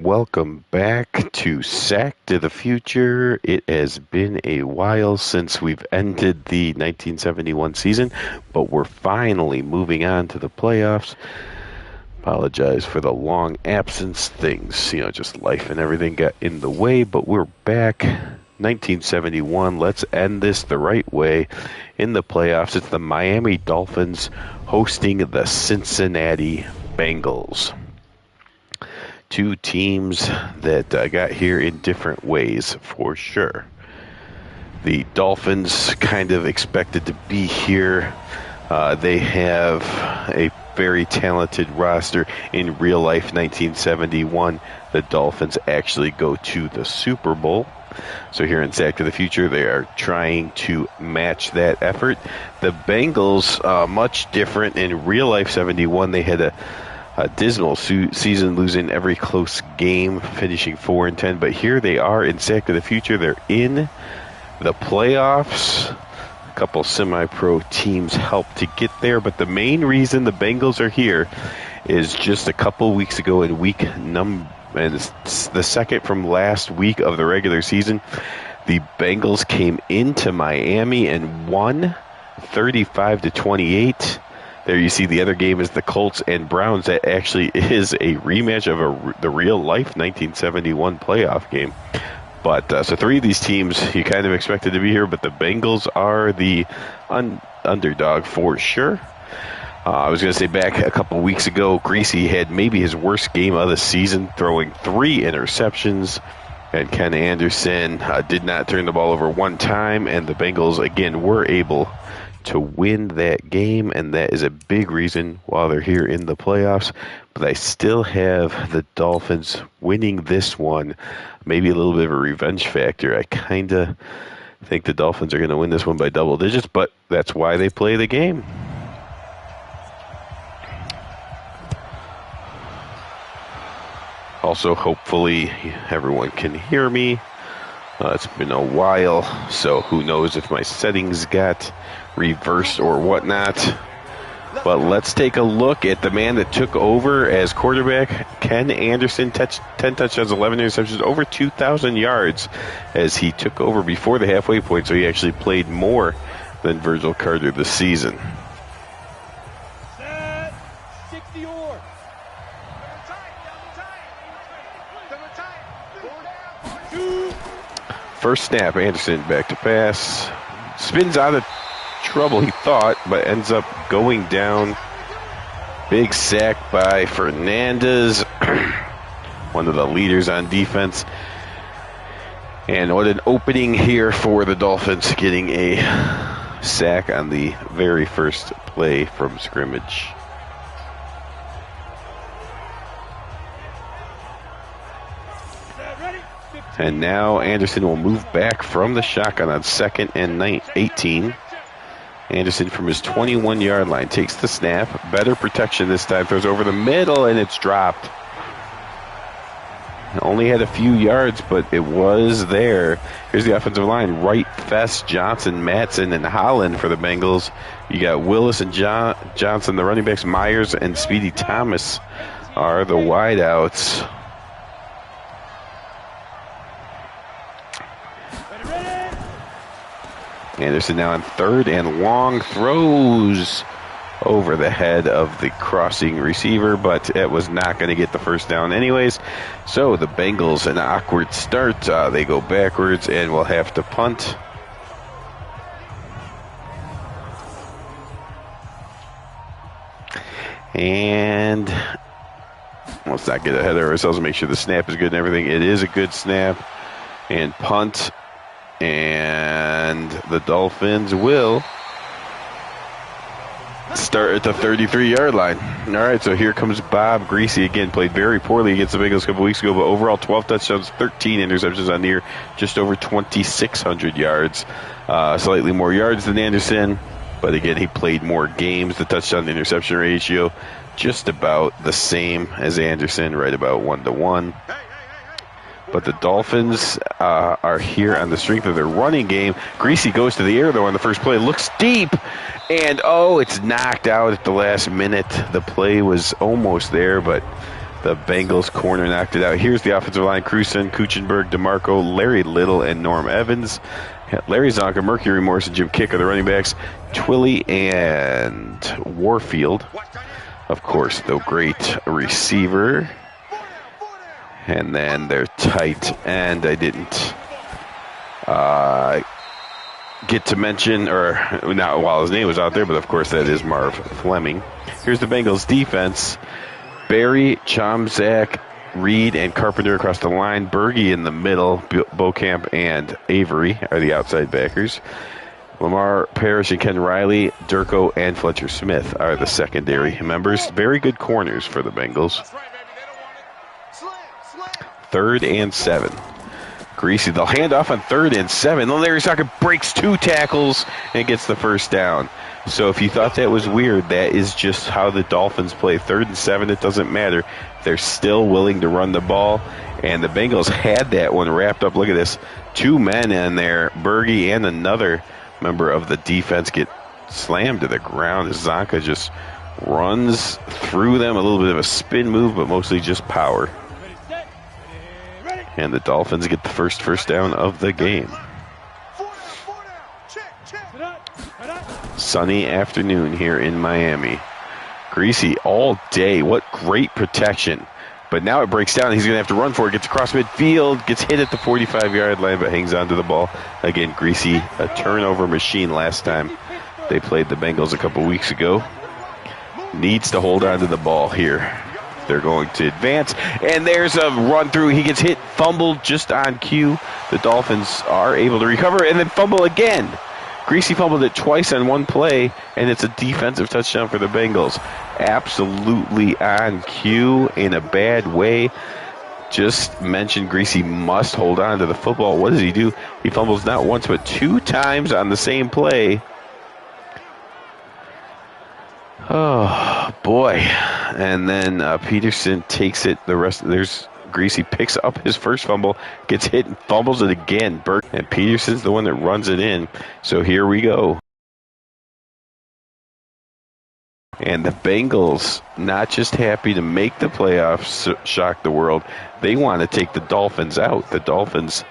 Welcome back to Sack to the Future. It has been a while since we've ended the 1971 season, but we're finally moving on to the playoffs. Apologize for the long absence. Things, just life and everything got in the way, but we're back. 1971. Let's end this the right way in the playoffs. It's the Miami Dolphins hosting the Cincinnati Bengals. Two teams that got here in different ways, for sure. The Dolphins kind of expected to be here. They have a very talented roster. In real life, 1971, the Dolphins actually go to the Super Bowl. So here in Sack to the Future, they are trying to match that effort. The Bengals, much different. In real life, 71, they had a dismal season, losing every close game, finishing 4-10. But here they are in Sack to the Future. They're in the playoffs. A couple semi-pro teams helped to get there, but the main reason the Bengals are here is just a couple weeks ago in and it's the second from last week of the regular season. The Bengals came into Miami and won 35-28. There you see the other game is the Colts and Browns. That actually is a rematch of the real-life 1971 playoff game. But so three of these teams you kind of expected to be here, but the Bengals are the underdog for sure. I was going to say back a couple weeks ago, Greasy had maybe his worst game of the season, throwing 3 interceptions. And Ken Anderson did not turn the ball over one time, and the Bengals, again, were able to win that game, and that is a big reason why they're here in the playoffs. But I still have the Dolphins winning this one, maybe a little bit of a revenge factor. I kind of think the Dolphins are going to win this one by double digits, but that's why they play the game. Also, hopefully, everyone can hear me. It's been a while, so who knows if my settings got reversed or whatnot. But let's take a look at the man that took over as quarterback, Ken Anderson. 10 touchdowns, 11 interceptions, over 2,000 yards as he took over before the halfway point, so he actually played more than Virgil Carter this season. First snap, Anderson back to pass. Spins out of trouble, he thought, but ends up going down. Big sack by Fernandez, one of the leaders on defense. And what an opening here for the Dolphins, getting a sack on the very first play from scrimmage. And now Anderson will move back from the shotgun on 2nd and 18. Anderson from his 21-yard line takes the snap. Better protection this time. Throws over the middle, and it's dropped. Only had a few yards, but it was there. Here's the offensive line. Wright, Fest, Johnson, Matson, and Holland for the Bengals. You got Willis and Johnson, the running backs. Myers and Speedy Thomas are the wideouts. Anderson now on 3rd and long, throws over the head of the crossing receiver, but it was not going to get the first down anyways. So the Bengals, an awkward start. They go backwards and will have to punt. And let's not get ahead of ourselves and make sure the snap is good and everything. It is a good snap. And punt. And the Dolphins will start at the 33-yard line. All right, so here comes Bob Greasy again. Played very poorly against the Bengals a couple weeks ago, but overall 12 touchdowns, 13 interceptions on the year, just over 2,600 yards. Slightly more yards than Anderson, but again, he played more games. The touchdown-to-interception ratio just about the same as Anderson, right about 1-to-1. But the Dolphins are here on the strength of their running game. Greasy goes to the air, though, on the first play. Looks deep, and, it's knocked out at the last minute. The play was almost there, but The Bengals corner knocked it out. Here's the offensive line. Cruson, Kuchenberg, DeMarco, Larry Little, and Norm Evans. Larry Zonka, Mercury Morris, and Jim Kick are the running backs. Twilly and Warfield. Of course, the great receiver. And then their tight end, I didn't get to mention, or not while his name was out there, but of course that is Marv Fleming. Here's the Bengals defense. Barry, Chomzak, Reed, and Carpenter across the line. Berge in the middle. Beaucamp and Avery are the outside backers. Lamar Parrish and Ken Riley, Durko, and Fletcher Smith are the secondary members. Very good corners for the Bengals. 3rd and 7. Greasy, they'll hand off on 3rd and 7. Then Larry Zonka breaks 2 tackles and gets the first down. So if you thought that was weird, that is just how the Dolphins play. 3rd and 7, it doesn't matter. They're still willing to run the ball. And the Bengals had that one wrapped up. Look at this. 2 men in there, Berge and another member of the defense, get slammed to the ground. Zonka just runs through them. A little bit of a spin move, but mostly just power. And the Dolphins get the first down of the game. Sunny afternoon here in Miami. Greasy all day. What great protection. But now it breaks down. He's going to have to run for it. Gets across midfield. Gets hit at the 45-yard line, but hangs on to the ball. Again, Greasy, a turnover machine last time they played the Bengals a couple weeks ago. Needs to hold on to the ball here. They're going to advance, and there's a run through. He gets hit, fumbled just on cue. The Dolphins are able to recover and then fumble again. Greasy fumbled it twice on one play, and it's a defensive touchdown for the Bengals. Absolutely on cue in a bad way. Just mentioned Greasy must hold on to the football. What does he do? He fumbles not once but 2 times on the same play. Oh, boy. And then Peterson takes it. There's Greasy picks up his first fumble, gets hit and fumbles it again. And Peterson's the one that runs it in. So here we go. And the Bengals, not just happy to make the playoffs, shock the world. They want to take the Dolphins out. The Dolphins,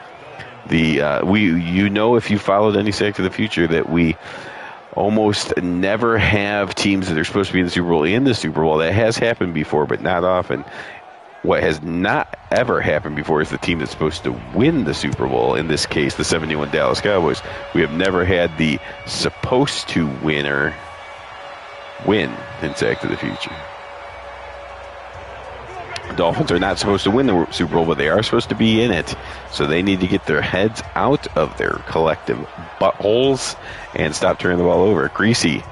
if you followed any Sack to the Future, that we almost never have teams that are supposed to be in the Super Bowl. That has happened before, but not often. What has not ever happened before is the team that's supposed to win the Super Bowl, in this case, the 71 Dallas Cowboys. We have never had the supposed to winner win in Sack to the Future. The Dolphins are not supposed to win the Super Bowl, but they are supposed to be in it. So they need to get their heads out of their collective buttholes and stop turning the ball over. Greasy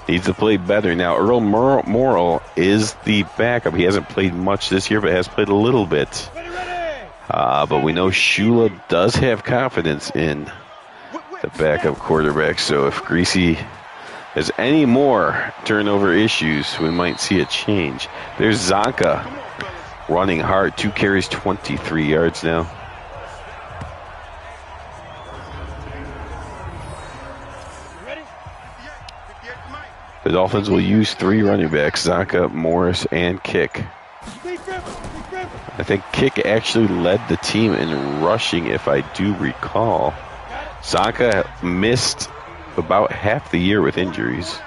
needs to play better. Now, Earl Morrill is the backup. He hasn't played much this year, but has played a little bit. But we know Shula does have confidence in the backup quarterback. So if Greasy has any more turnover issues, we might see a change. There's Zonka running hard. 2 carries, 23 yards now. The Dolphins will use 3 running backs, Zonka, Morris, and Kick. I think Kick actually led the team in rushing, if I do recall. Zonka missed about half the year with injuries.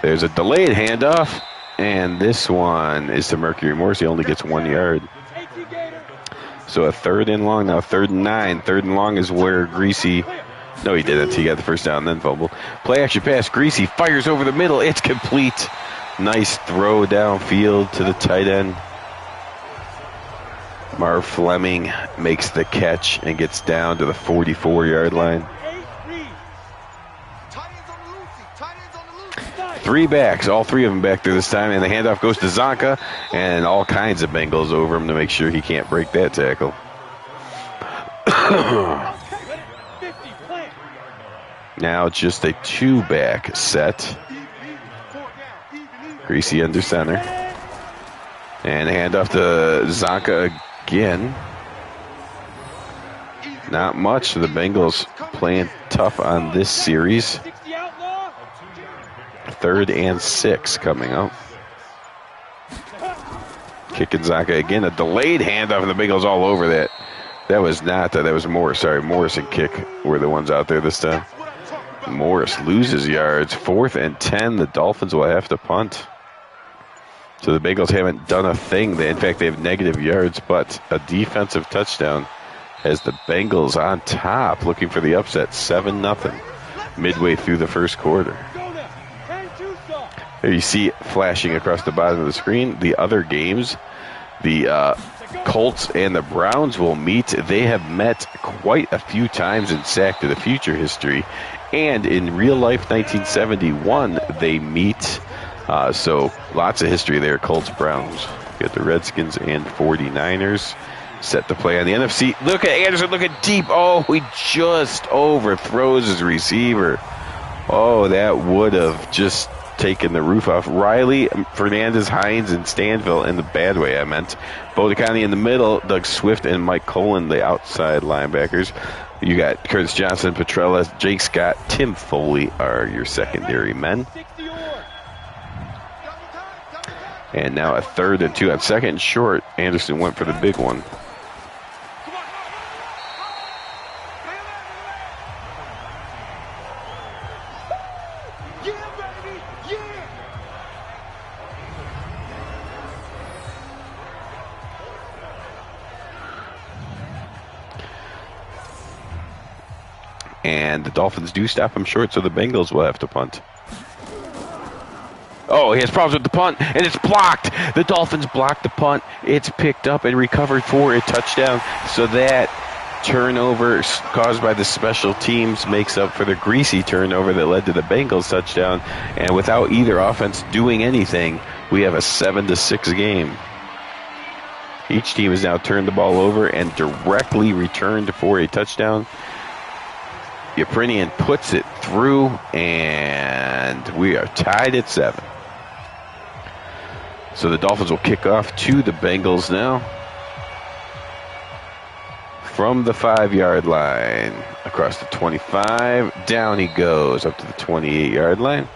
There's a delayed handoff, and this one is to Mercury Morris. He only gets 1 yard. So a 3rd and long, now 3rd and 9. 3rd and long is where Greasy... No, he didn't. He got the first down, then fumble. Play action pass. Greasy fires over the middle. It's complete. Nice throw downfield to the tight end. Marv Fleming makes the catch and gets down to the 44-yard line. 3 backs, all 3 of them back there this time, and the handoff goes to Zonka, and all kinds of Bengals over him to make sure he can't break that tackle. Now just a 2-back set. Greasy under center. And handoff to Zonka again. Not much. The Bengals playing tough on this series. 3rd and 6 coming up. Kicking Zonka again. A delayed handoff, and the Bengals all over that. That was not that. That was Morris. Sorry, Morris and Kick were the ones out there this time. Morris loses yards. 4th and 10. The Dolphins will have to punt. So the Bengals haven't done a thing. In fact, they have negative yards, but a defensive touchdown has the Bengals on top, looking for the upset. 7-0 midway through the first quarter. There you see flashing across the bottom of the screen. The other games, the Colts and the Browns will meet. They have met quite a few times in Sack to the Future history. And in real life 1971, they meet. So lots of history there. Colts, Browns. You got the Redskins and 49ers set to play on the NFC. Look at Anderson, look at deep. Oh, he just overthrows his receiver. Oh, that would have just taken the roof off. Riley, Fernandez, Hines, and Stanville in the bad way, I meant. Bodekani in the middle, Doug Swift and Mike Colin, the outside linebackers. You got Curtis Johnson, Petrella, Jake Scott, Tim Foley are your secondary men. And now a 3rd and 2 on 2nd and short. Anderson went for the big one. And the Dolphins do stop him short, so the Bengals will have to punt. Oh, he has problems with the punt, and it's blocked. The Dolphins blocked the punt. It's picked up and recovered for a touchdown. So that turnover caused by the special teams makes up for the greasy turnover that led to the Bengals touchdown. And without either offense doing anything, we have a 7-6 game. Each team has now turned the ball over and directly returned for a touchdown. Yaprinian puts it through, and we are tied at 7. So the Dolphins will kick off to the Bengals now. From the 5-yard line, across the 25, down he goes up to the 28-yard line.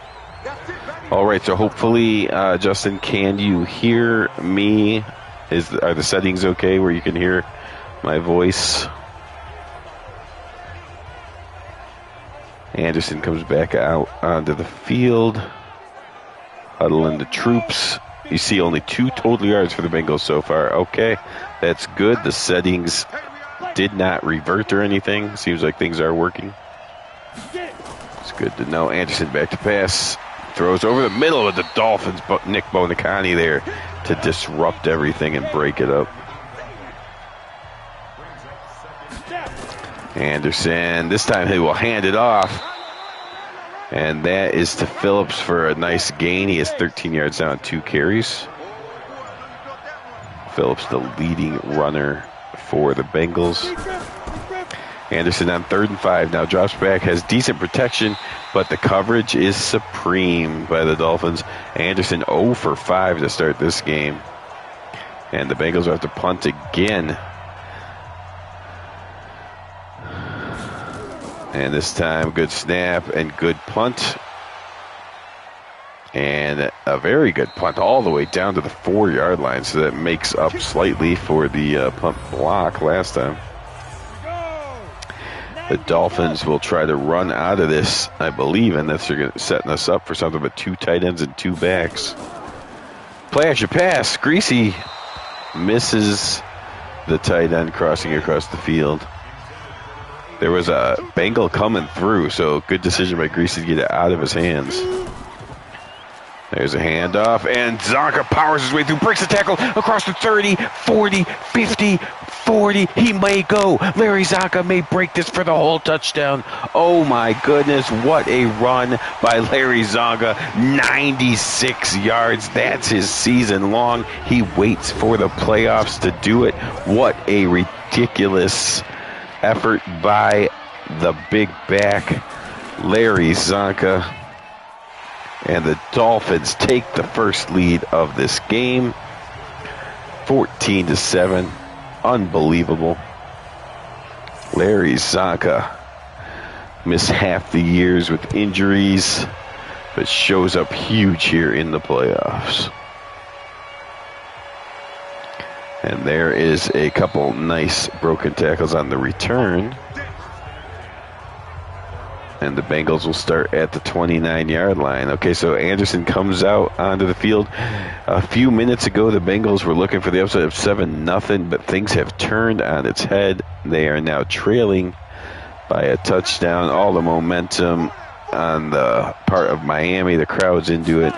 All right, so hopefully, Justin, can you hear me? Are the settings okay where you can hear my voice? Anderson comes back out onto the field, huddling the troops. You see only 2 total yards for the Bengals so far. Okay, that's good. The settings did not revert or anything. Seems like things are working. It's good to know. Anderson back to pass. Throws over the middle of the Dolphins. Nick Bonacani there to disrupt everything and break it up. Anderson, this time he will hand it off. And that is to Phillips for a nice gain. He has 13 yards down, 2 carries. Phillips, the leading runner for the Bengals. Anderson on 3rd and 5. Now drops back, has decent protection, but the coverage is supreme by the Dolphins. Anderson 0 for 5 to start this game. And the Bengals will have to punt again. And this time, good snap and good punt. And a very good punt all the way down to the 4-yard line. So that makes up slightly for the punt block last time. The Dolphins will try to run out of this, I believe, and that's setting us up for something but 2 tight ends and 2 backs. Play action pass. Greasy misses the tight end crossing across the field. There was a Bengal coming through, so good decision by Greasy to get it out of his hands. There's a handoff, and Zonka powers his way through, breaks the tackle across the 30, 40, 50, 40. He may go. Larry Zonka may break this for the whole touchdown. Oh my goodness, what a run by Larry Zonka. 96 yards. That's his season long. He waits for the playoffs to do it. What a ridiculous effort by the big back, Larry Zonka. And the Dolphins take the first lead of this game, 14-7. Unbelievable. Larry Zonka missed half the years with injuries. but shows up huge here in the playoffs. And there is a couple nice broken tackles on the return. And the Bengals will start at the 29-yard line. Okay, so Anderson comes out onto the field. A few minutes ago, the Bengals were looking for the upset of 7-0, but things have turned on its head. They are now trailing by a touchdown. All the momentum on the part of Miami. The crowd's into it.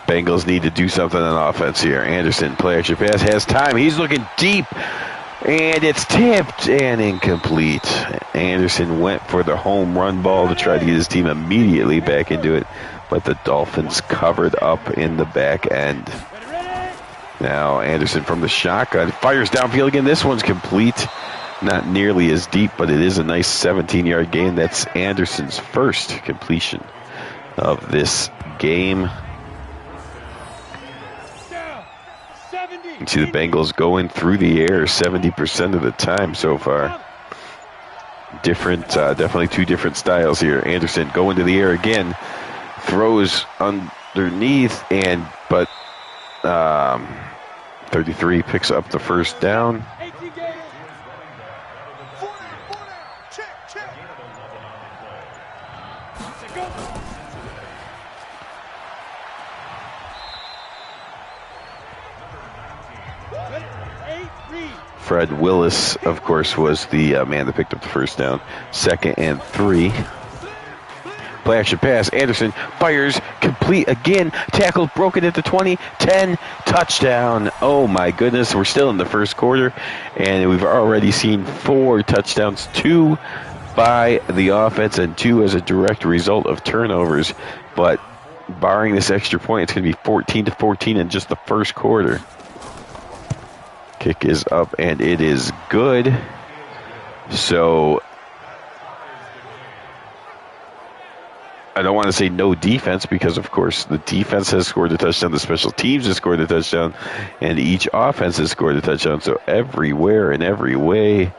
Bengals need to do something on offense here. Anderson, play action pass, has time. He's looking deep. And it's tipped and incomplete. Anderson went for the home run ball to try to get his team immediately back into it, but the Dolphins covered up in the back end. Now Anderson from the shotgun fires downfield again. This one's complete. Not nearly as deep, but it is a nice 17-yard gain. That's Anderson's first completion of this game. You see the Bengals going through the air 70% of the time so far. Definitely two different styles here. Anderson going to the air again, throws underneath, but 33 picks up the first down. Fred Willis, of course, was the man that picked up the first down. 2nd and 3. Play action pass. Anderson fires, complete again. Tackled, broken at the 20, 10, touchdown. Oh my goodness, we're still in the first quarter, and we've already seen 4 touchdowns, 2 by the offense and 2 as a direct result of turnovers. But barring this extra point, it's going to be 14-14 in just the first quarter. Kick is up, and it is good. So I don't want to say no defense, because, of course, the defense has scored a touchdown, the special teams has scored a touchdown, and each offense has scored a touchdown. So everywhere and every way,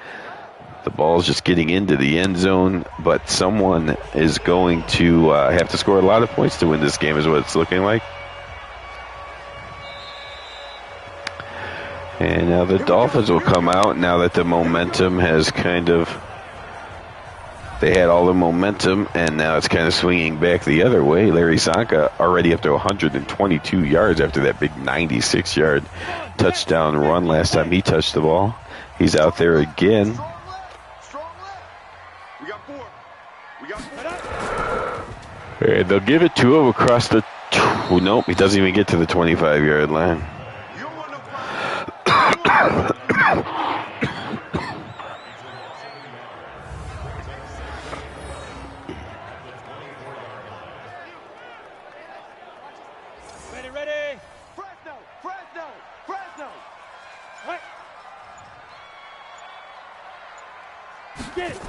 the ball's just getting into the end zone, but someone is going to have to score a lot of points to win this game, is what it's looking like. And now the Dolphins will come out now that the momentum has they had all the momentum, and now it's kind of swinging back the other way. Larry Zonka already up to 122 yards after that big 96-yard touchdown run last time he touched the ball. He's out there again. And they'll give it to him across the... Nope, he doesn't even get to the 25-yard line. Ready. Fresno. Right. Get it.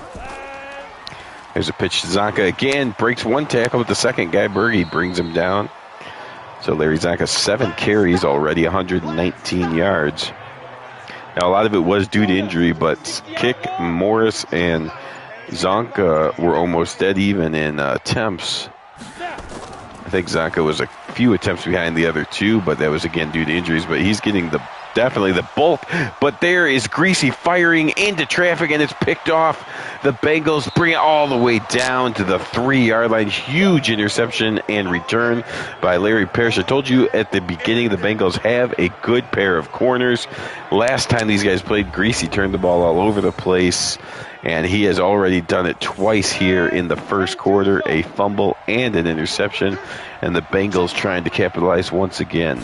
There's a pitch to Zonka again. Breaks one tackle with the second guy. Berge brings him down. So Larry Zonka, 7 carries already, 119 yards. Now, a lot of it was due to injury, but Kick, Morris, and Zonka were almost dead even in attempts. I think Zonka was a few attempts behind the other 2, but that was, again, due to injuries. But he's getting definitely the bulk. But there is Greasy firing into traffic, and it's picked off. The Bengals bring it all the way down to the 3-yard line. Huge interception and return by Larry Parrish. I told you at the beginning the Bengals have a good pair of corners. Last time these guys played, Greasy turned the ball all over the place, and he has already done it twice here in the first quarter, a fumble and an interception, and the Bengals trying to capitalize once again.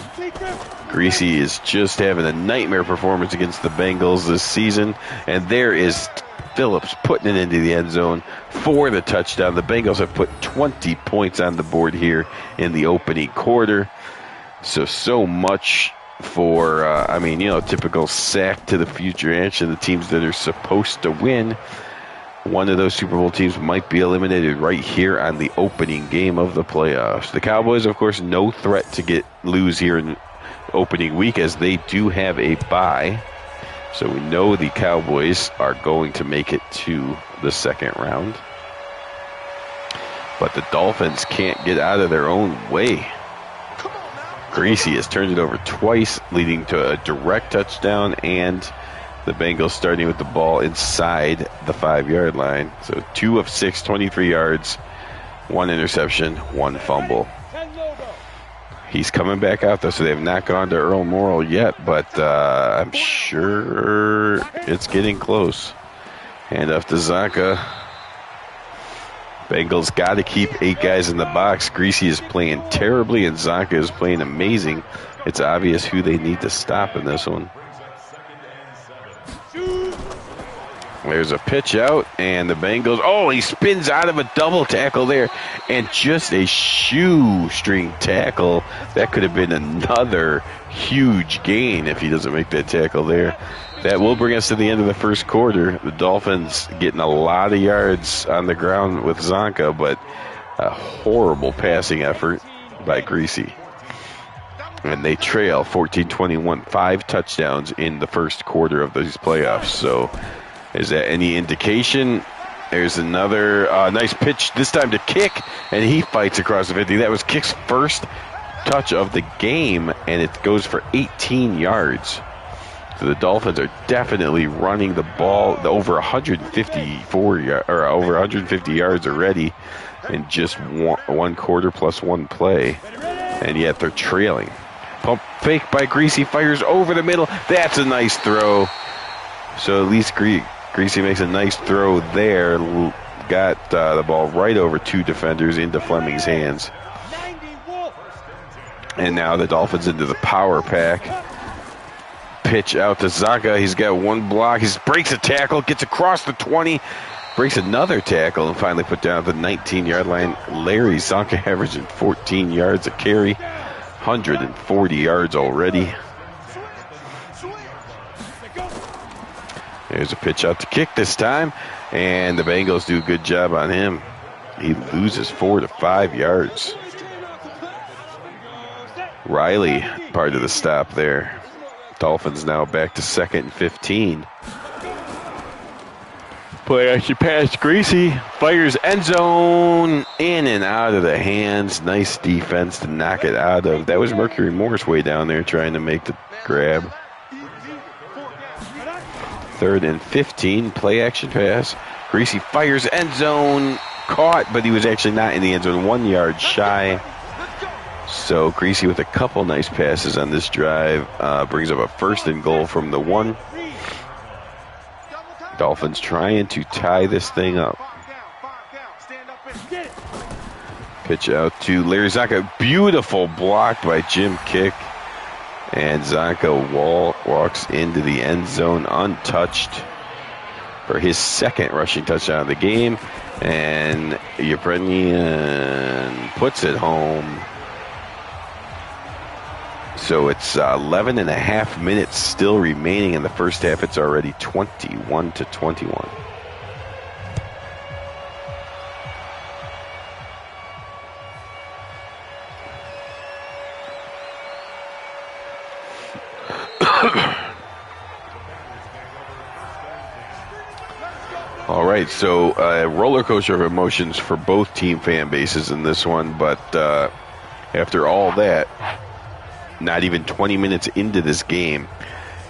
Greasy is just having a nightmare performance against the Bengals this season, and there is Phillips putting it into the end zone for the touchdown. The Bengals have put 20 points on the board here in the opening quarter. So much for, typical sack to the future action. The teams that are supposed to win, one of those Super Bowl teams might be eliminated right here on the opening game of the playoffs. The Cowboys, of course, no threat to lose here in opening week, as they do have a bye. So we know the Cowboys are going to make it to the second round. but the Dolphins can't get out of their own way. Greasy has turned it over twice, leading to a direct touchdown, and the Bengals starting with the ball inside the 5-yard line. So 2 of 6, 23 yards, 1 interception, 1 fumble. He's coming back out, though, so they have not gone to Earl Morrall yet, but I'm sure it's getting close. Hand off to Zonka. Bengals got to keep 8 guys in the box. Greasy is playing terribly, and Zonka is playing amazing. It's obvious who they need to stop in this one. There's a pitch out, and the Bengals, oh, he spins out of a double tackle there, and just a shoestring tackle. That could have been another huge gain if he doesn't make that tackle there. That will bring us to the end of the first quarter. The Dolphins getting a lot of yards on the ground with Zonka, but a horrible passing effort by Greasy. And they trail 14-21, 5 touchdowns in the first quarter of these playoffs. So is that any indication? There's another nice pitch, this time to Kick, and he fights across the 50. That was Kick's first touch of the game, and it goes for 18 yards. So the Dolphins are definitely running the ball over 150 yards already in just one quarter plus 1 play, and yet they're trailing. Pump fake by Greasy, fires over the middle. That's a nice throw. So at least Greasy makes a nice throw there. Got the ball right over 2 defenders into Fleming's hands. And now the Dolphins into the power pack. Pitch out to Zonka. He's got 1 block. He breaks a tackle, gets across the 20, breaks another tackle, and finally put down at the 19-yard line. Larry Zonka averaging 14 yards a carry, 140 yards already. There's a pitch out to Kick this time, and the Bengals do a good job on him. He loses 4 to 5 yards. Riley, part of the stop there. Dolphins now back to 2nd and 15. Play action pass, Greasy fires end zone, in and out of the hands. Nice defense to knock it out of. That was Mercury Morris way down there trying to make the grab. 3rd and 15, play action pass. Greasy fires end zone, caught, but he was actually not in the end zone, 1 yard shy. So Greasy with a couple nice passes on this drive brings up a 1st and goal from the 1. Dolphins trying to tie this thing up. Pitch out to Larry Zonka. Beautiful block by Jim Kick. And Zonka walks into the end zone untouched for his 2nd rushing touchdown of the game. And Yeprenyan puts it home. So it's 11 and a half minutes still remaining in the first half. It's already 21-21. All right, so roller coaster of emotions for both team fan bases in this one, but after all that, not even 20 minutes into this game,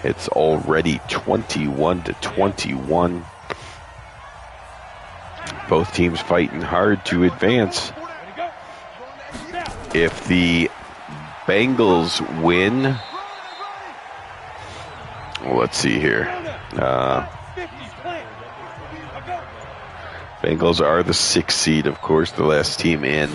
it's already 21-21. Both teams fighting hard to advance. If the Bengals win, well, let's see here. Bengals are the 6th seed, of course, the last team in.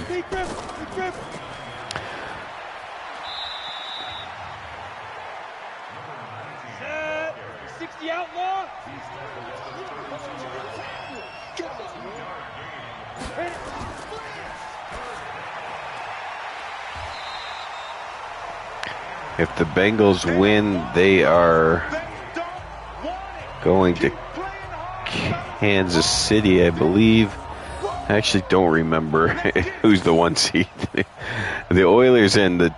If the Bengals win, they are going to Kansas City, I believe. I actually don't remember who's the 1 seed. The Oilers and the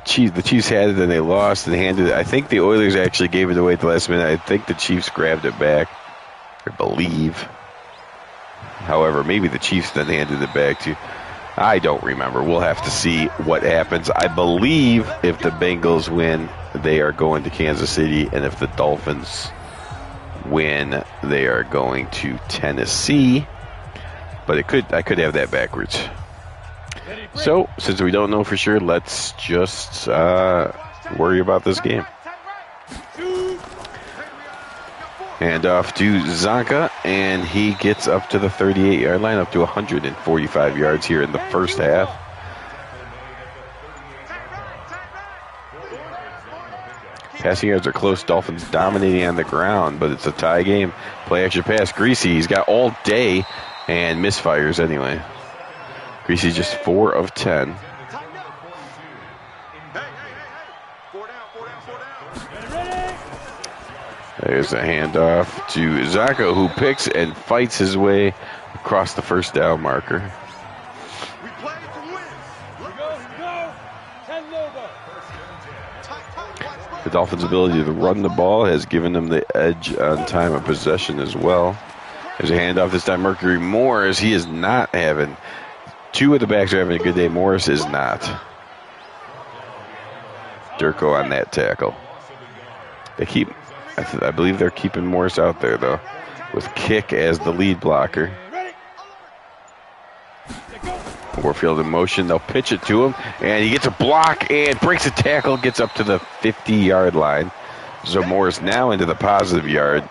Chiefs. The Chiefs had it and they lost and handed it. I think the Oilers actually gave it away at the last minute. I think the Chiefs grabbed it back, I believe. However, maybe the Chiefs then handed it back to. I don't remember. We'll have to see what happens. I believe if the Bengals win, they are going to Kansas City, and if the Dolphins win, they are going to Tennessee. But I could have that backwards. So, since we don't know for sure, let's just worry about this game. Hand off to Zonka, and he gets up to the 38-yard line, up to 145 yards here in the first half. Passing yards are close. Dolphins dominating on the ground, but it's a tie game. Play action pass. Greasy, he's got all day and misfires anyway. Greasy just 4 of 10. There's a handoff to Zaka, who picks and fights his way across the first down marker. The Dolphins' ability to run the ball has given them the edge on time of possession as well. There's a handoff this time. Mercury Morris, he is not having. 2 of the backs are having a good day. Morris is not. Durko on that tackle. I believe they're keeping Morris out there, though, with Kick as the lead blocker. Warfield in motion. They'll pitch it to him, and he gets a block and breaks a tackle, gets up to the 50-yard line. So Morris now into the positive yard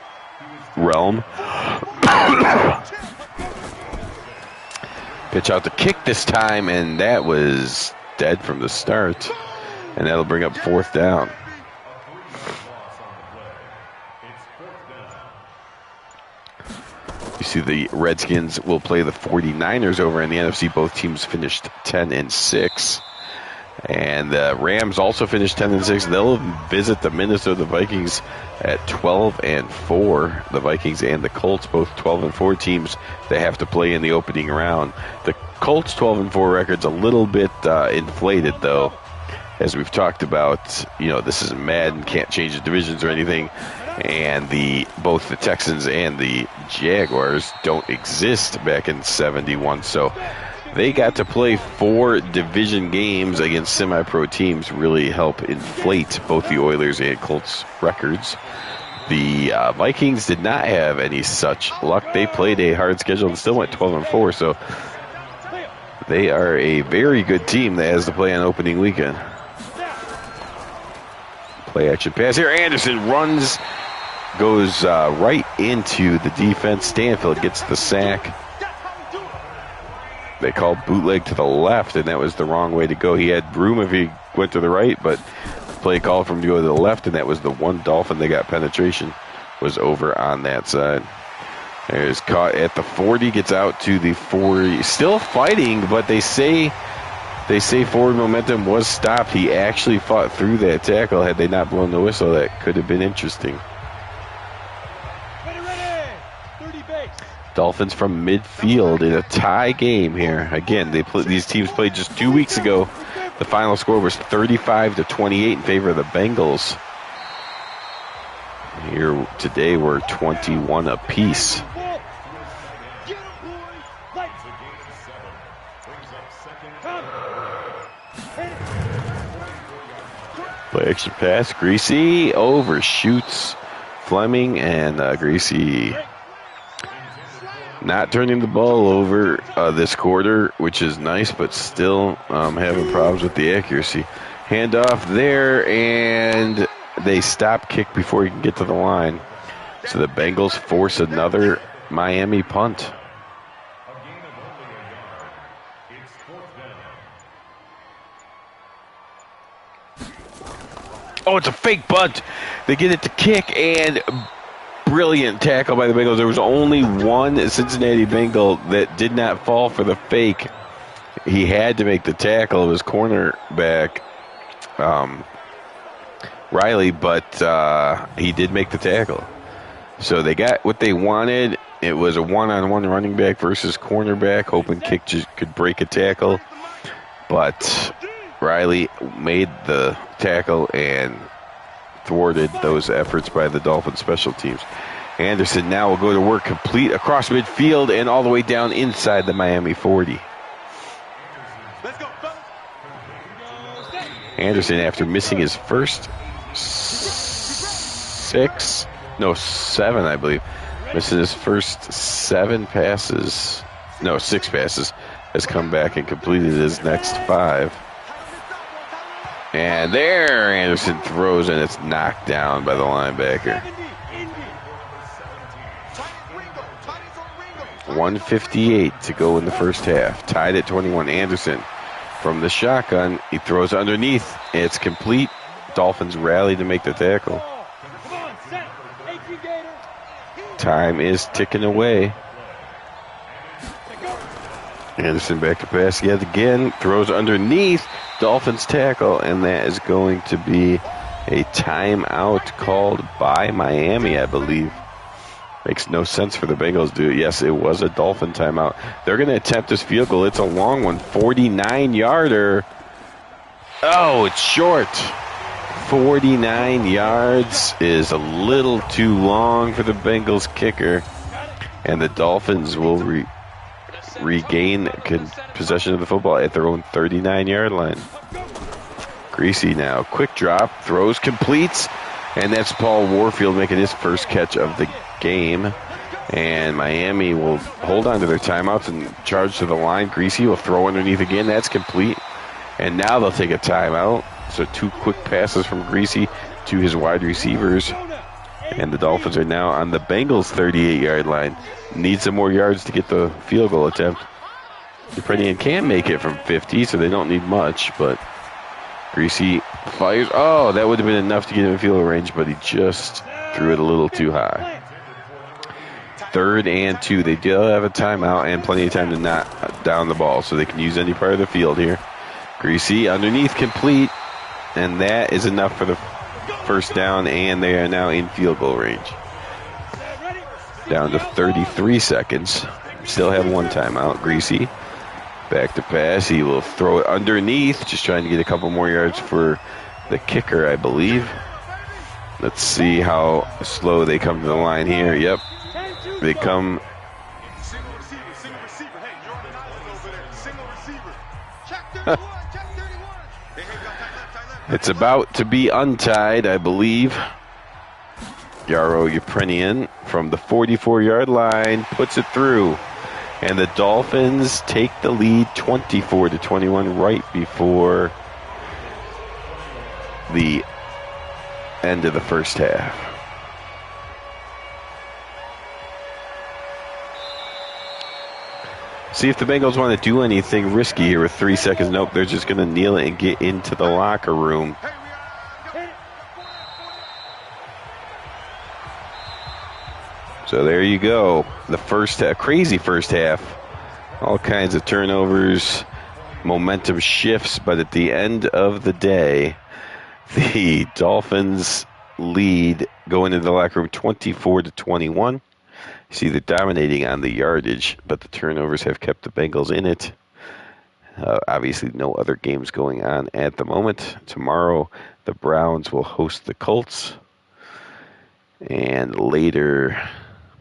realm. Pitch out to Kick this time, and that was dead from the start. And that'll bring up 4th down. You see the Redskins will play the 49ers over in the NFC. Both teams finished 10-6. And the Rams also finished 10-6. They'll visit the Minnesota Vikings at 12-4. The Vikings and the Colts, both 12-4 teams, they have to play in the opening round. The Colts' 12-4 record's a little bit inflated, though. As we've talked about, this is Madden, can't change the divisions or anything. And both the Texans and the Jaguars don't exist back in 71. So they got to play 4 division games against semi-pro teams, really help inflate both the Oilers and Colts records. The Vikings did not have any such luck. They played a hard schedule and still went 12-4. So they are a very good team that has to play on opening weekend. Play action pass here. Anderson runs, goes right into the defense. Stanfield gets the sack. They called bootleg to the left, and that was the wrong way to go. He had room if he went to the right, but play called for him to go to the left, and that was the one Dolphin that got penetration, was over on that side. There's caught at the 40, gets out to the 40. Still fighting, but they say forward momentum was stopped. He actually fought through that tackle. Had they not blown the whistle, that could have been interesting. Dolphins from midfield in a tie game here. Again, these teams played just 2 weeks ago. The final score was 35-28 in favor of the Bengals. Here today we're 21 apiece. Play action pass. Greasy overshoots Fleming, and Greasy not turning the ball over this quarter, which is nice, but still having problems with the accuracy. Handoff there, and they stop Kick before he can get to the line. So the Bengals force another Miami punt. Oh, it's a fake punt. They get it to Kick, and brilliant tackle by the Bengals. There was only one Cincinnati Bengal that did not fall for the fake. He had to make the tackle. It was cornerback Riley, but he did make the tackle. So they got what they wanted. It was a one-on-one running back versus cornerback, hoping Kick just could break a tackle. But Riley made the tackle and thwarted those efforts by the Dolphins special teams. Anderson now will go to work, complete across midfield and all the way down inside the Miami 40. Anderson, after missing his first 7, I believe, missing his first 6 passes, has come back and completed his next 5. And there, Anderson throws, and it's knocked down by the linebacker. 1:58 to go in the first half. Tied at 21. Anderson from the shotgun. He throws underneath. It's complete. Dolphins rally to make the tackle. Time is ticking away. Anderson back to pass yet again. Throws underneath. Dolphins tackle, and that is going to be a timeout called by Miami, I believe. Makes no sense for the Bengals to do it. Yes, it was a Dolphin timeout. They're going to attempt this field goal. It's a long one, 49-yarder. Oh, it's short. 49 yards is a little too long for the Bengals kicker, and the Dolphins will regain possession of the football at their own 39-yard line. Greasy now, quick drop, throws, completes, and that's Paul Warfield making his first catch of the game. And Miami will hold on to their timeouts and charge to the line. Greasy will throw underneath again. That's complete. And now they'll take a timeout. So 2 quick passes from Greasy to his wide receivers. And the Dolphins are now on the Bengals' 38-yard line. Need some more yards to get the field goal attempt. Duprednian can make it from 50, so they don't need much. But Greasy fires. Oh, that would have been enough to get him in field range, but he just threw it a little too high. 3rd and 2. They do have a timeout and plenty of time to knock down the ball, so they can use any part of the field here. Greasy underneath, complete, and that is enough for the first down, and they are now in field goal range. Down to 33 seconds. Still have 1 timeout. Greasy back to pass. He will throw it underneath, just trying to get a couple more yards for the kicker, I believe. Let's see how slow they come to the line here. Yep. They come. It's about to be untied, I believe. Yaro Yeprenian from the 44-yard line puts it through. And the Dolphins take the lead 24-21 right before the end of the first half. See if the Bengals want to do anything risky here with 3 seconds. Nope, they're just going to kneel it and get into the locker room. So there you go. The first half, crazy first half. All kinds of turnovers, momentum shifts, but at the end of the day, the Dolphins lead going into the locker room 24-21. See, they're dominating on the yardage, but the turnovers have kept the Bengals in it. Obviously, no other games going on at the moment. Tomorrow, the Browns will host the Colts. And later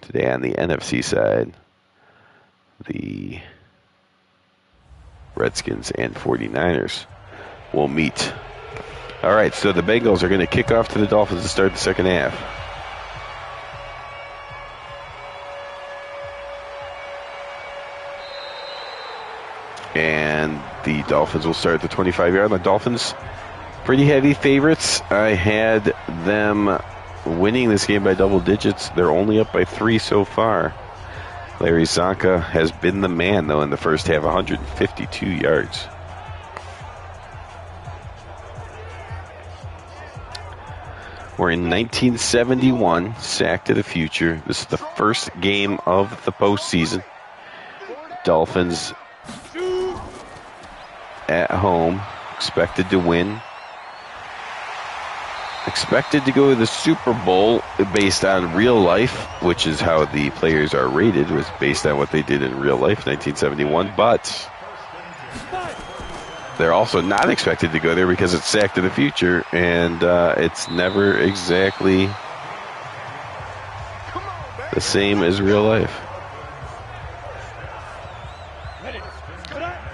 today on the NFC side, the Redskins and 49ers will meet. All right, so the Bengals are going to kick off to the Dolphins to start the second half. And the Dolphins will start at the 25-yard line. Dolphins, pretty heavy favorites. I had them winning this game by double digits. They're only up by 3 so far. Larry Zonka has been the man, though, in the first half, 152 yards. We're in 1971, Sack to the Future. This is the first game of the postseason. Dolphins at home, expected to win. Expected to go to the Super Bowl based on real life, which is how the players are rated, was based on what they did in real life, 1971. But they're also not expected to go there because it's Sack to the Future, and it's never exactly the same as real life.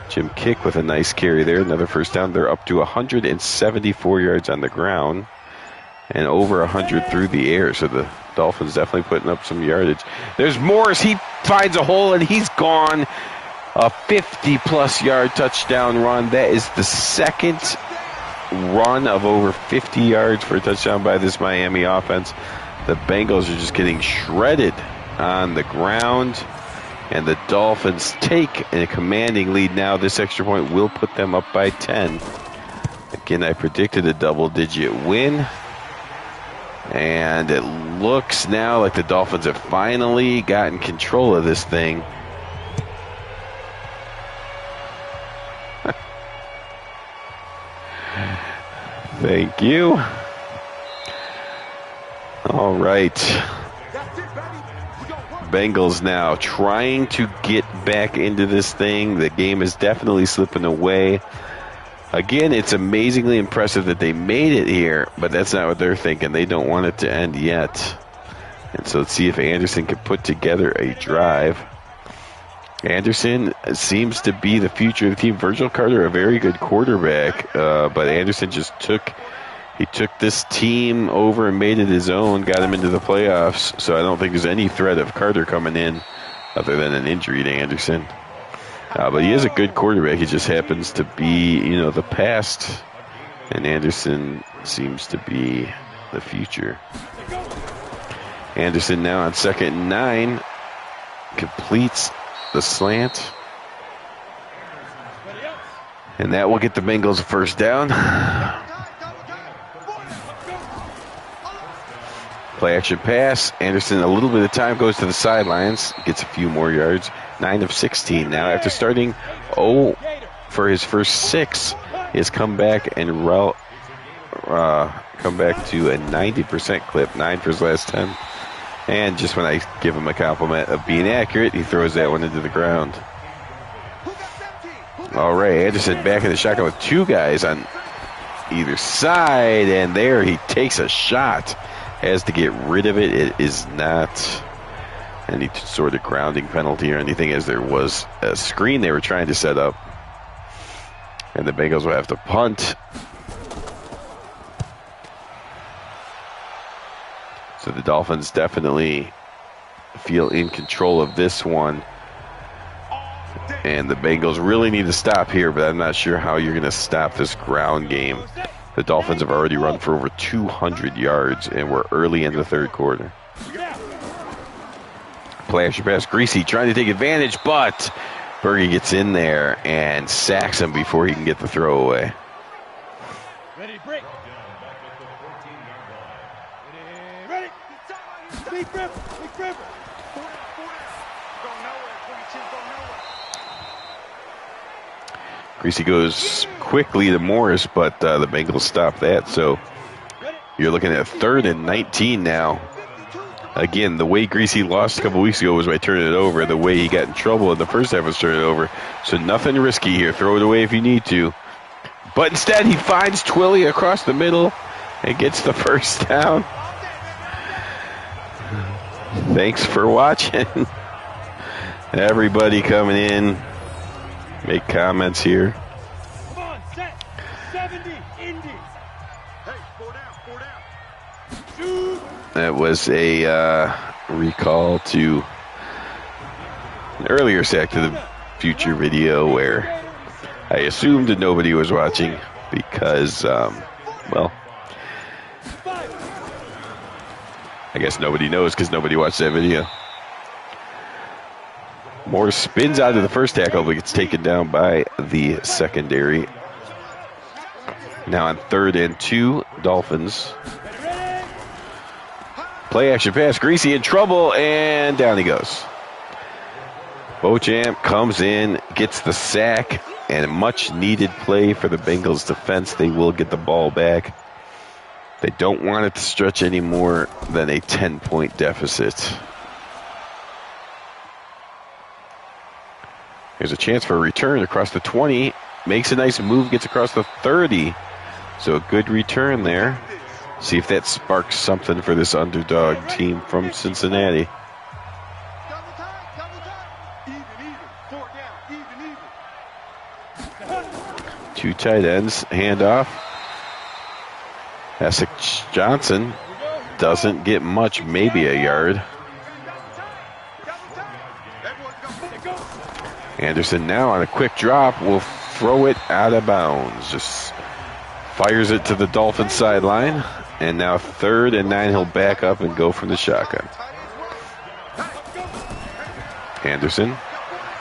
Jim Kick with a nice carry there. Another first down. They're up to 174 yards on the ground and over 100 through the air. So the Dolphins definitely putting up some yardage. There's Morris. He finds a hole and he's gone. A 50-plus yard touchdown run. That is the second run of over 50 yards for a touchdown by this Miami offense. The Bengals are just getting shredded on the ground. And the Dolphins take a commanding lead now. This extra point will put them up by 10. Again, I predicted a double-digit win. And it looks now like the Dolphins have finally gotten control of this thing. Thank you. All right. Bengals now trying to get back into this thing. The game is definitely slipping away. Again, it's amazingly impressive that they made it here, but that's not what they're thinking. They don't want it to end yet. And so let's see if Anderson can put together a drive. Anderson seems to be the future of the team. Virgil Carter, a very good quarterback, but Anderson just took this team over and made it his own, got him into the playoffs. So I don't think there's any threat of Carter coming in other than an injury to Anderson. But he is a good quarterback. He just happens to be, the past. And Anderson seems to be the future. Anderson now on 2nd and 9. Completes the slant. And that will get the Bengals a first down. Play action pass. Anderson, a little bit of time, goes to the sidelines. Gets a few more yards. 9 of 16 now. After starting 0 for his first 6, he has come back and come back to a 90% clip. 9 for his last 10. And just when I give him a compliment of being accurate, he throws that one into the ground. All right, Anderson back in the shotgun with 2 guys on either side. And there he takes a shot. Has to get rid of it. It is not any sort of grounding penalty or anything, as there was a screen they were trying to set up. And the Bengals will have to punt. So the Dolphins definitely feel in control of this one. And the Bengals really need to stop here, but I'm not sure how you're going to stop this ground game. The Dolphins have already run for over 200 yards, and we're early in the third quarter. Play action pass. Greasy trying to take advantage, but Berge gets in there and sacks him before he can get the throw away. Ready, break. Ready. Big grip. Greasy goes quickly to Morris, but the Bengals stop that. So you're looking at 3rd and 19 now. Again, the way Greasy lost a couple weeks ago was by turning it over. The way he got in trouble in the first half was turning it over. So nothing risky here. Throw it away if you need to. But instead, he finds Twilly across the middle and gets the first down. Thanks for watching. Everybody coming in. Make comments here. Come on, set. 70, Indy. Hey, 4 down. Shoot. That was a recall to an earlier Sack to the Future video where I assumed that nobody was watching because, well, I guess nobody knows because nobody watched that video. Moore spins out of the first tackle, but gets taken down by the secondary. Now on 3rd and 2, Dolphins. Play action pass. Greasy in trouble, and down he goes. Beauchamp comes in, gets the sack, and a much-needed play for the Bengals defense. They will get the ball back. They don't want it to stretch any more than a 10-point deficit. There's a chance for a return across the 20. Makes a nice move, gets across the 30. So a good return there. See if that sparks something for this underdog team from Cincinnati. Two tight ends, handoff. Essex Johnson doesn't get much, maybe a yard. Anderson now on a quick drop will throw it out of bounds. Just fires it to the Dolphins sideline. And now 3rd and 9, he'll back up and go from the shotgun. Anderson,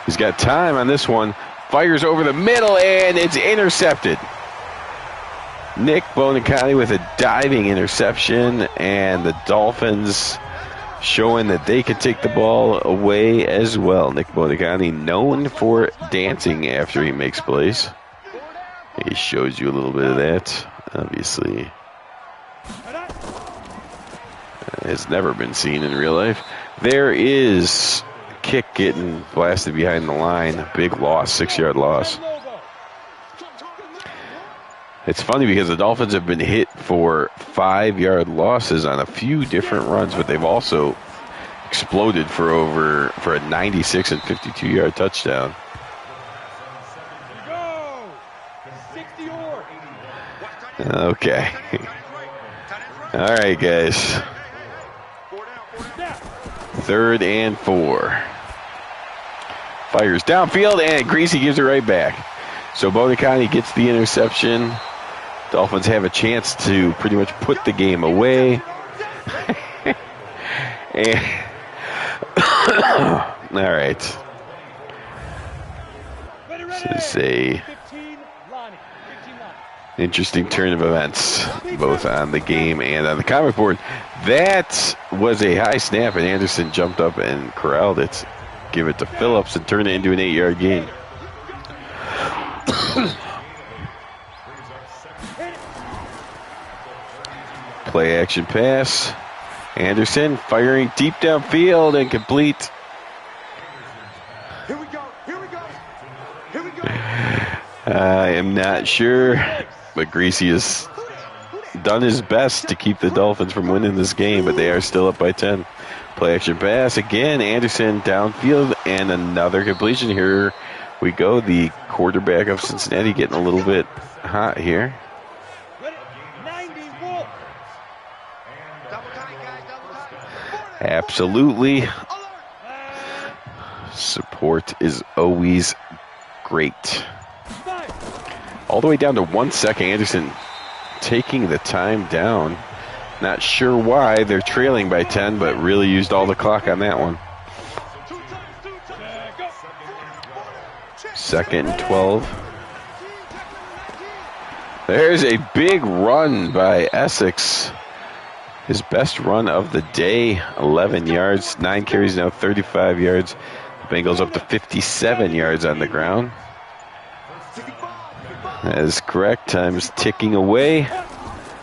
he's got time on this one. Fires over the middle, and it's intercepted. Nick Bonicani with a diving interception, and the Dolphins showing that they can take the ball away as well. Nick Bonicani, known for dancing after he makes plays. He shows you a little bit of that, obviously. Has never been seen in real life. There is kick getting blasted behind the line. Big loss, 6-yard loss. It's funny because the Dolphins have been hit for 5-yard losses on a few different runs, but they've also exploded for a 96 and 52-yard touchdown. Okay. All right, guys. 3rd and 4. Fires downfield, and Greasy gives it right back. So Bonicani gets the interception. Dolphins have a chance to pretty much put the game away. All right. This is a interesting turn of events, both on the game and on the comic board. That was a high snap, and Anderson jumped up and corralled it. Give it to Phillips and turn it into an 8-yard gain. Play action pass. Anderson firing deep downfield and complete. Here we go. I am not sure, but Greasy has done his best to keep the Dolphins from winning this game, but they are still up by 10. Play action pass again. Anderson downfield and another completion. Here we go. The quarterback of Cincinnati getting a little bit hot here. Absolutely. Support is always great. All the way down to 1 second. Anderson taking the time down. Not sure why. They're trailing by 10, but really used all the clock on that one. 2nd and 12. There's a big run by Essex. His best run of the day, 11 yards, 9 carries, now 35 yards. The Bengals up to 57 yards on the ground. That is correct. Time is ticking away.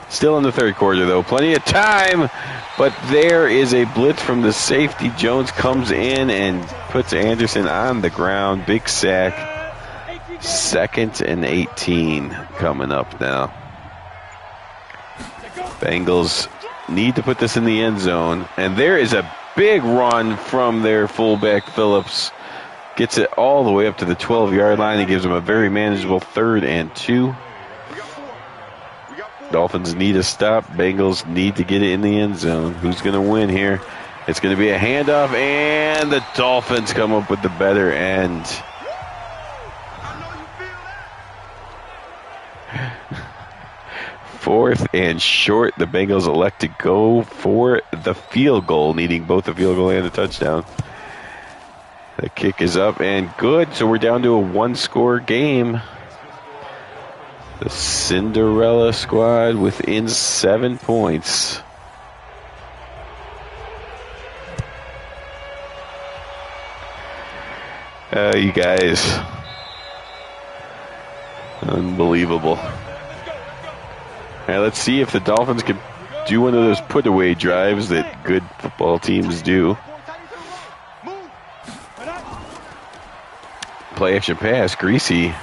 Still in the 3rd quarter, though. Plenty of time, but there is a blitz from the safety. Jones comes in and puts Anderson on the ground. Big sack. 2nd and 18 coming up now. Bengals need to put this in the end zone, and there is a big run from their fullback Phillips. Gets it all the way up to the 12-yard line. It gives them a very manageable 3rd and 2. Dolphins need a stop. Bengals need to get it in the end zone. Who's going to win here? It's going to be a handoff, and the Dolphins come up with the better end. Fourth and short. The Bengals elect to go for the field goal, needing both the field goal and a touchdown. The kick is up and good, so we're down to a 1-score game. The Cinderella squad within 7 points. You guys. Unbelievable. All right, let's see if the Dolphins can do one of those put-away drives that good football teams do. Play action pass. Greasy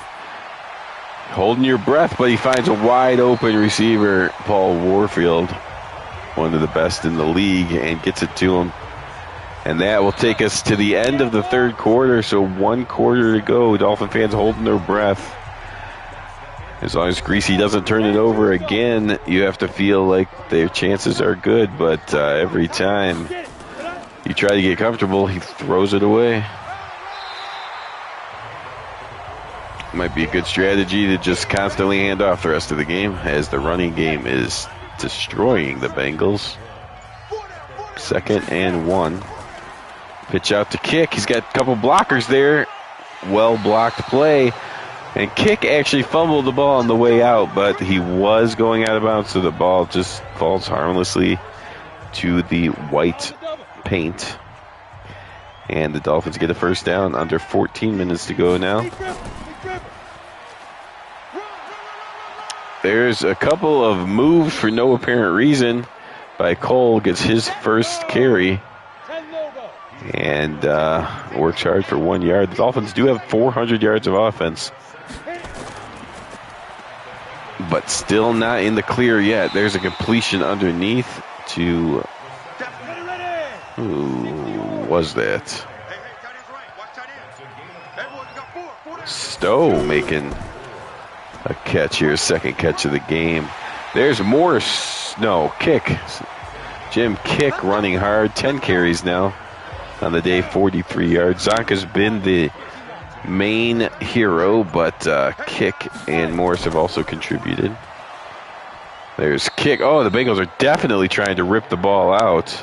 holding your breath, but he finds a wide open receiver, Paul Warfield, one of the best in the league, and gets it to him. And that will take us to the end of the 3rd quarter, so 1 quarter to go. Dolphin fans holding their breath. As long as Greasy doesn't turn it over again, you have to feel like their chances are good. But every time you try to get comfortable, he throws it away. Might be a good strategy to just constantly hand off the rest of the game, as the running game is destroying the Bengals. 2nd and 1. Pitch out to Kick. He's got a couple blockers there. Well blocked play. And Kick actually fumbled the ball on the way out, but he was going out of bounds, so the ball just falls harmlessly to the white paint. And the Dolphins get a first down. Under 14 minutes to go now. There's a couple of moves for no apparent reason by Cole. Gets his first carry and works hard for 1 yard. The Dolphins do have 400 yards of offense, but still not in the clear yet. There's a completion underneath to... Who was that? Stowe making a catch here, 2nd catch of the game. There's more Kick. Jim Kick running hard, 10 carries now on the day, 43 yards. Zonka's been the main hero, but Kick and Morris have also contributed. There's Kick. Oh, the Bengals are definitely trying to rip the ball out.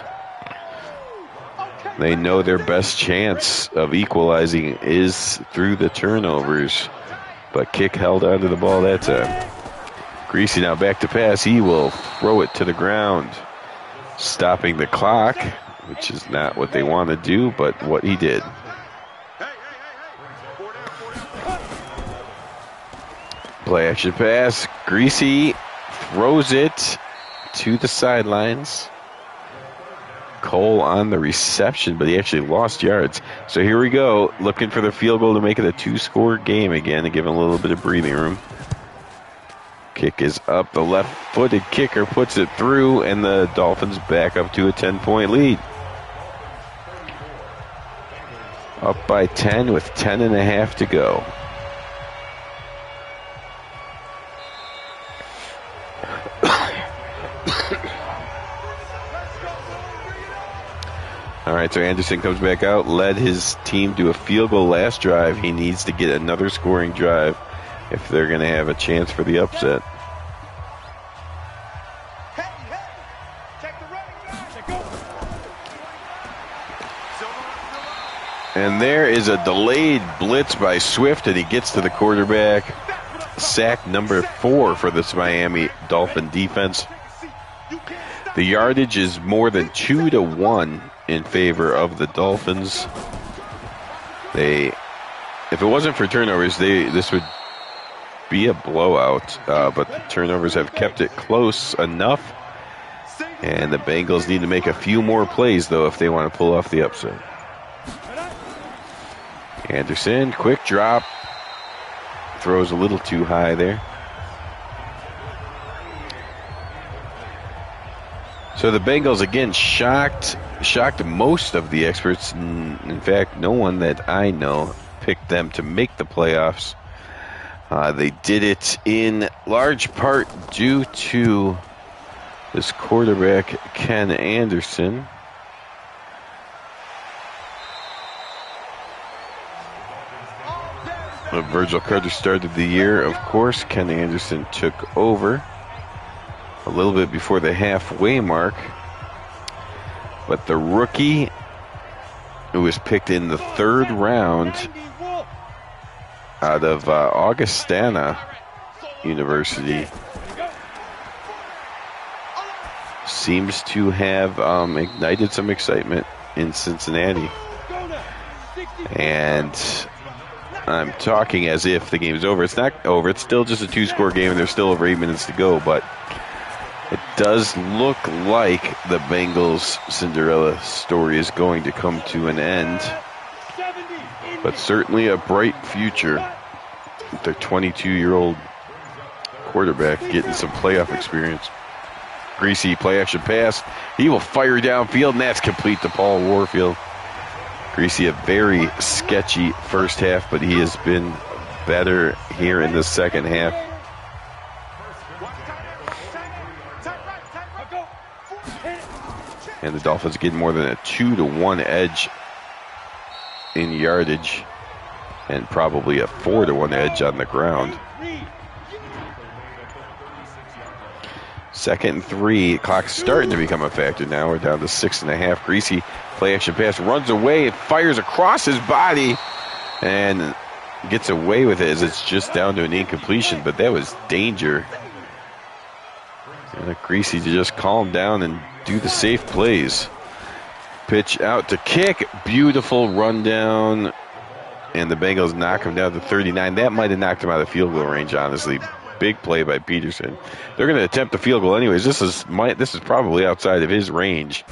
They know their best chance of equalizing is through the turnovers, but Kick held onto the ball that time. Greasy now back to pass. He will throw it to the ground, stopping the clock, which is not what they want to do, but what he did. Play action pass. Greasy throws it to the sidelines. Cole on the reception, but he actually lost yards. So here we go, looking for the field goal to make it a 2-score game again and give him a little bit of breathing room. Kick is up. The left-footed kicker puts it through, and the Dolphins back up to a 10-point lead. Up by 10 with 10.5 to go. All right, so Anderson comes back out, led his team to a field goal last drive. He needs to get another scoring drive if they're going to have a chance for the upset. And there is a delayed blitz by Swift, and he gets to the quarterback. Sack number 4 for this Miami Dolphin defense. The yardage is more than 2-1 in favor of the Dolphins. If it wasn't for turnovers, this would be a blowout, but the turnovers have kept it close enough, and the Bengals need to make a few more plays, though, if they want to pull off the upset. Anderson, quick drop, throws a little too high there. So the Bengals, again, shocked most of the experts. In fact, no one that I know picked them to make the playoffs. They did it in large part due to this quarterback, Ken Anderson. When Virgil Carter started the year, of course, Ken Anderson took over a little bit before the halfway mark. But the rookie, who was picked in the 3rd round out of Augustana University, seems to have ignited some excitement in Cincinnati. And I'm talking as if the game's over. It's not over. It's still just a 2-score game, and there's still over 8 minutes to go. But it does look like the Bengals' Cinderella story is going to come to an end. But certainly a bright future with their 22-year-old quarterback getting some playoff experience. Greasy play-action pass. He will fire downfield, and that's complete to Paul Warfield. Greasy, a very sketchy first half, but he has been better here in the second half. And the Dolphins get more than a 2-to-1 edge in yardage, and probably a 4-to-1 edge on the ground. 2nd and 3. Clock's starting to become a factor now. We're down to 6.5. Greasy play action pass, runs away, it fires across his body, and gets away with it as it's just down to an incompletion. But that was danger. Greasy to just calm down and do the safe plays. Pitch out to kick. Beautiful rundown. And the Bengals knock him down to 39. That might have knocked him out of field goal range, honestly. Big play by Peterson. They're going to attempt the field goal anyways. This is probably outside of his range.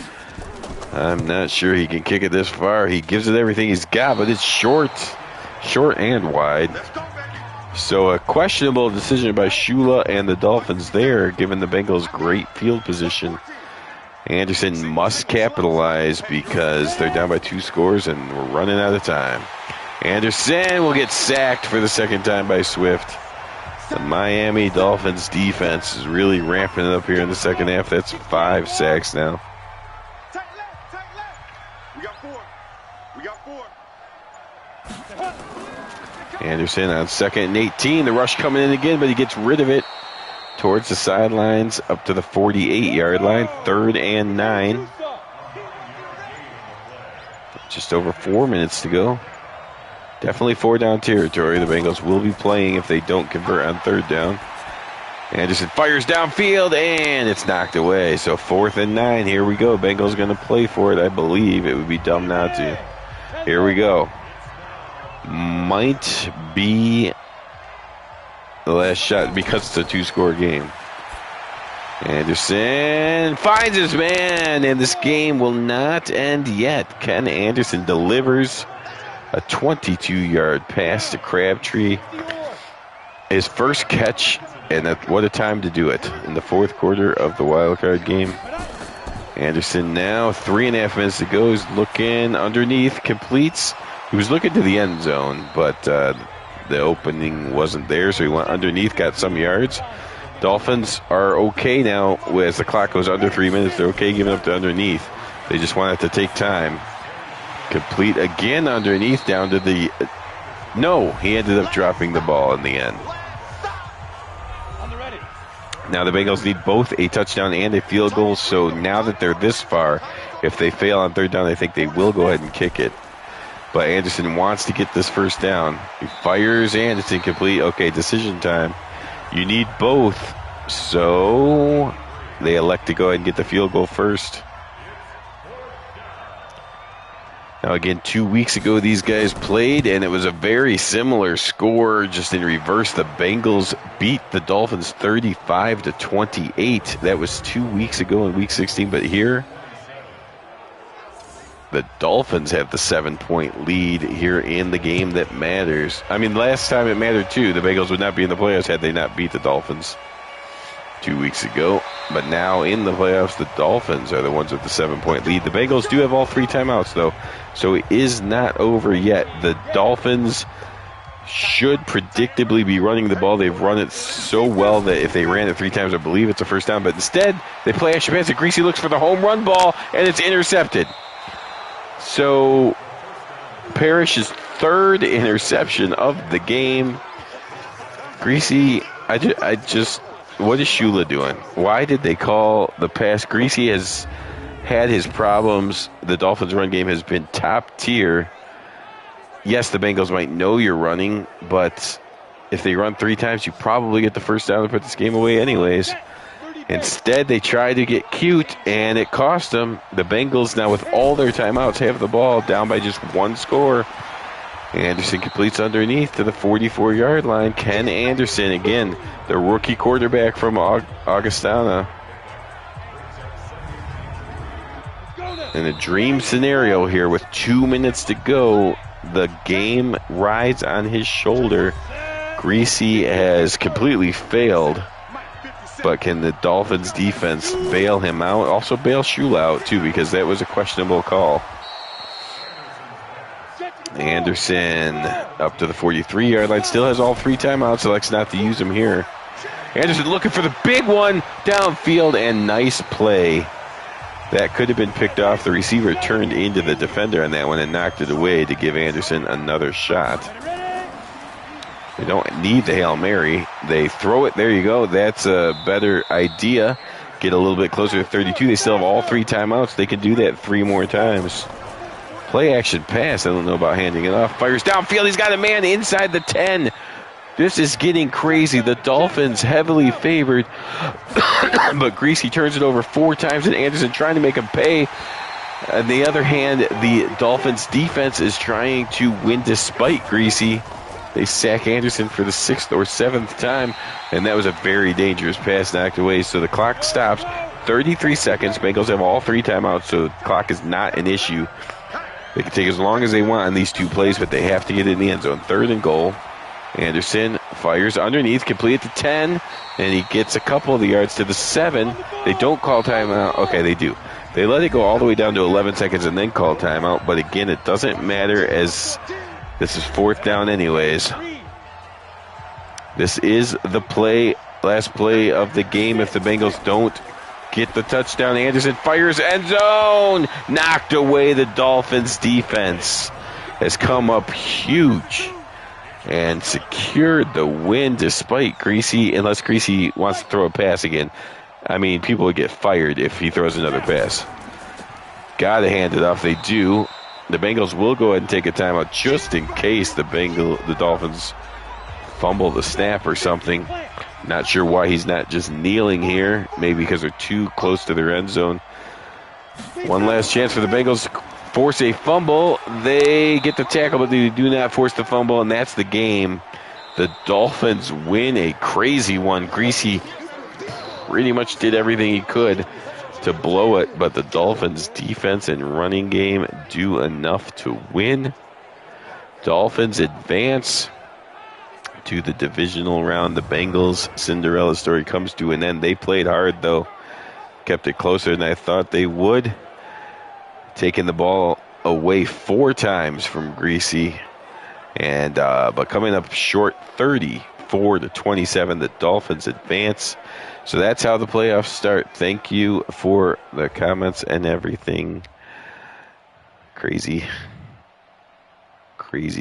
I'm not sure he can kick it this far. He gives it everything he's got, but it's short and wide. So a questionable decision by Shula and the Dolphins there, given the Bengals' great field position. Anderson must capitalize because they're down by 2 scores and we're running out of time. Anderson will get sacked for the 2nd time by Swift. The Miami Dolphins defense is really ramping it up here in the 2nd half. That's 5 sacks now. We got 4. Anderson on 2nd and 18. The rush coming in again, but he gets rid of it towards the sidelines up to the 48-yard line. 3rd and 9. Just over 4 minutes to go. Definitely 4-down territory. The Bengals will be playing if they don't convert on 3rd down. Anderson fires downfield, and it's knocked away. So 4th and 9. Here we go. Bengals going to play for it, I believe. It would be dumb not to. Here we go. Might be the last shot because it's a 2-score game. Anderson finds his man, and this game will not end yet. Ken Anderson delivers a 22-yard pass to Crabtree. His first catch, and what a time to do it, in the 4th quarter of the Wildcard game. Anderson now, 3.5 minutes to go. He's looking underneath, completes. He was looking to the end zone, but the opening wasn't there, so he went underneath, got some yards. Dolphins are okay now as the clock goes under 3 minutes. They're okay giving up to underneath. They just want it to take time. Complete again underneath down to the... No, he ended up dropping the ball in the end. Now the Bengals need both a touchdown and a field goal, so now that they're this far, if they fail on 3rd down, I think they will go ahead and kick it. But Anderson wants to get this 1st down. He fires and it's incomplete. Okay, decision time. You need both, so they elect to go ahead and get the field goal first. Now again, 2 weeks ago these guys played, and it was a very similar score, just in reverse. The Bengals beat the Dolphins 35-28. That was 2 weeks ago in Week 16, but here the Dolphins have the 7-point lead here in the game that matters. I mean, last time it mattered too. The Bengals would not be in the playoffs had they not beat the Dolphins 2 weeks ago. But now in the playoffs, the Dolphins are the ones with the 7-point lead. The Bengals do have all 3 timeouts, though, so it is not over yet. The Dolphins should predictably be running the ball. They've run it so well that if they ran it 3 times, I believe it's a 1st down. But instead, they play action pass. Greasy looks for the home run ball, and it's intercepted. So Parrish's 3rd interception of the game. Greasy, I just what is Shula doing? Why did they call the pass? Greasy has had his problems. The Dolphins' run game has been top tier. Yes, the Bengals might know you're running, but if they run 3 times, you probably get the 1st down and put this game away anyways. Instead, they tried to get cute, and it cost them. The Bengals, now with all their timeouts, have the ball down by just 1 score. Anderson completes underneath to the 44-yard line. Ken Anderson, again, the rookie quarterback from Augustana. In a dream scenario here with 2 minutes to go, the game rides on his shoulder. Greasy has completely failed. But can the Dolphins defense bail him out? Also bail Shula out, too, because that was a questionable call. Anderson up to the 43-yard line. Still has all 3 timeouts. Elects not to use them here. Anderson looking for the big one downfield, and nice play That could have been picked off. The receiver turned into the defender on that one and knocked it away to give Anderson another shot. They don't need the Hail Mary. They throw it. There you go. That's a better idea. Get a little bit closer to 32. They still have all 3 timeouts. They can do that 3 more times. Play action pass. I don't know about handing it off. Fires downfield. He's got a man inside the 10. This is getting crazy. The Dolphins heavily favored, but Greasy turns it over 4 times, and Anderson trying to make him pay. On the other hand, the Dolphins defense is trying to win despite Greasy. They sack Anderson for the 6th or 7th time, and that was a very dangerous pass knocked away. So the clock stops. 33 seconds. Bengals have all 3 timeouts, so the clock is not an issue. They can take as long as they want on these 2 plays, but they have to get in the end zone. 3rd and goal. Anderson fires underneath, complete at the 10, and he gets a couple of the yards to the 7. They don't call timeout. Okay, they do. They let it go all the way down to 11 seconds and then call timeout, but again, it doesn't matter as this is 4th down anyways. This is the play, last play of the game if the Bengals don't get the touchdown. Anderson fires end zone, knocked away. The Dolphins defense has come up huge and secured the win despite Greasy, unless Greasy wants to throw a pass again. I mean, people would get fired if he throws another pass. Got to hand it off. They do. The Bengals will go ahead and take a timeout just in case the Dolphins fumble the snap or something. Not sure why he's not just kneeling here. Maybe because they're too close to their end zone. One last chance for the Bengals. Force a fumble. They get the tackle, but they do not force the fumble, and that's the game. The Dolphins win a crazy one. Greasy pretty much did everything he could to blow it, but the Dolphins' defense and running game do enough to win. Dolphins advance to the divisional round. The Bengals' Cinderella story comes to an end. They played hard, though. Kept it closer than I thought they would. Taking the ball away 4 times from Greasy, and but coming up short 34-27. The Dolphins advance. So that's how the playoffs start. Thank you for the comments and everything. Crazy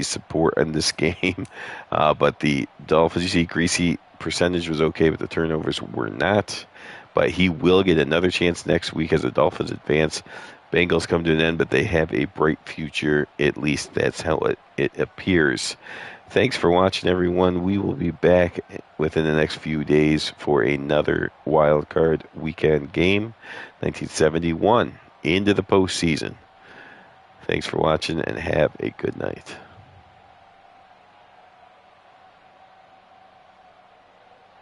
support in this game. But the Dolphins, you see, Greasy percentage was okay, but the turnovers were not. But he will get another chance next week as the Dolphins advance. Bengals come to an end, but they have a bright future. At least that's how it appears. Thanks for watching, everyone. We will be back within the next few days for another Wildcard weekend game. 1971 into the postseason. Thanks for watching and have a good night.